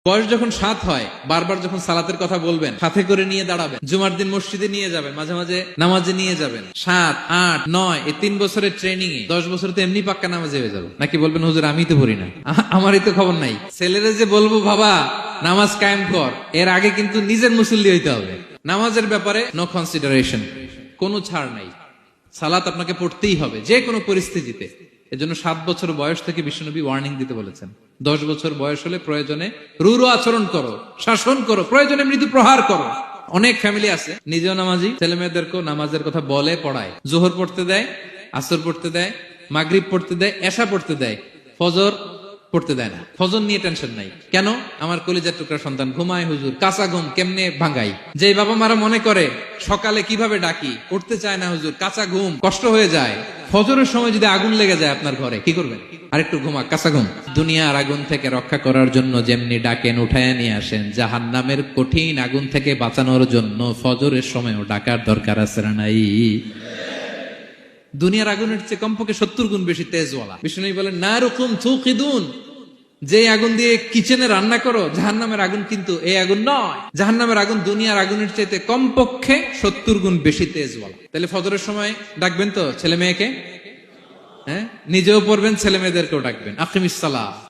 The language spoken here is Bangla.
বয়স যখন 7 হয়, বারবার যখন সালাতের কথা বলবেন, সাথে করে নিয়ে দাঁড়াবেন, জুমার দিন মসজিদে নিয়ে যাবেন, মাঝে মাঝে নামাজে নিয়ে যাবেন। 7, 8, 9 এই 3 বছরের ট্রেনিং এ 10 বছর তো এমনি পাক্কা নামাজে হয়ে যাবে। নাকি বলবেন হুজুর আমি তো পড়ি না, আমারই তো খবর নাই। ছেলেরা যে বলবো বাবা নামাজ কায়েম কর, এর আগে কিন্তু নিজের মুসল্লি হইতে হবে। নামাজের ব্যাপারে নো কনসিডারেশন, কোনো ছাড় নাই। সালাত আপনাকে পড়তেই হবে যে কোনো পরিস্থিতিতে। এজন্য 7 বছর বয়স থেকে বিশ্বনবী ওয়ার্নিং দিতে বলেছেন। 10 বছর বয়স হলে প্রয়োজনে রূঢ় আচরণ করো, শাসন করো, প্রয়োজনে মৃদু প্রহার করো। অনেক ফ্যামিলি আছে নিজেও নামাজি, ছেলে মেয়েদেরকেও নামাজের কথা বলে পড়ায়। জোহর পড়তে দেয়, আসর পড়তে দেয়, মাগরিব পড়তে দেয়, এশা পড়তে দেয়, ফজর পড়তে দেয় না। ফজর নিয়ে টেনশন নাই। কেন? আমার কলিজার টুকরা সন্তান ঘুমায় হুজুর, কাঁচা ঘুম কেমনে ভাঙাই। যে বাবা মারা মনে করে সকালে কিভাবে ডাকি, উঠতে চায় না হুজুর, কাঁচা ঘুম কষ্ট হয়ে যায়। ফজরের সময় যদি আগুন লেগে যায় আপনার ঘরে, কি করবেন? আরেকটু ঘুমা, কাঁচা ঘুম। দুনিয়ার আগুন থেকে রক্ষা করার জন্য যেমনি ডাকেন, উঠায় নিয়ে আসেন, জাহান্নামের কঠিন আগুন থেকে বাঁচানোর জন্য ফজরের সময়ও ডাকার দরকার আছে না নাই? দুনিয়ার আগুনের চেয়ে কমপক্ষে 70 গুণ বেশি তেজওয়ালা। বিষ্ণু বলেন নারুকুম তুকিদুন, যে আগুন দিয়ে কিচেনে রান্না করো, জাহান্নামের আগুন কিন্তু এই আগুন নয়। জাহান্নামের আগুন দুনিয়ার আগুনের চাইতে কমপক্ষে 70 গুণ বেশি তেজওয়ালা। তাহলে ফজরের সময় ডাকবেন তো ছেলে মেয়েকে, হ্যাঁ, নিজেও পড়বেন, ছেলে মেয়েদেরকেও ডাকবেন। আকিমিস সালাহ।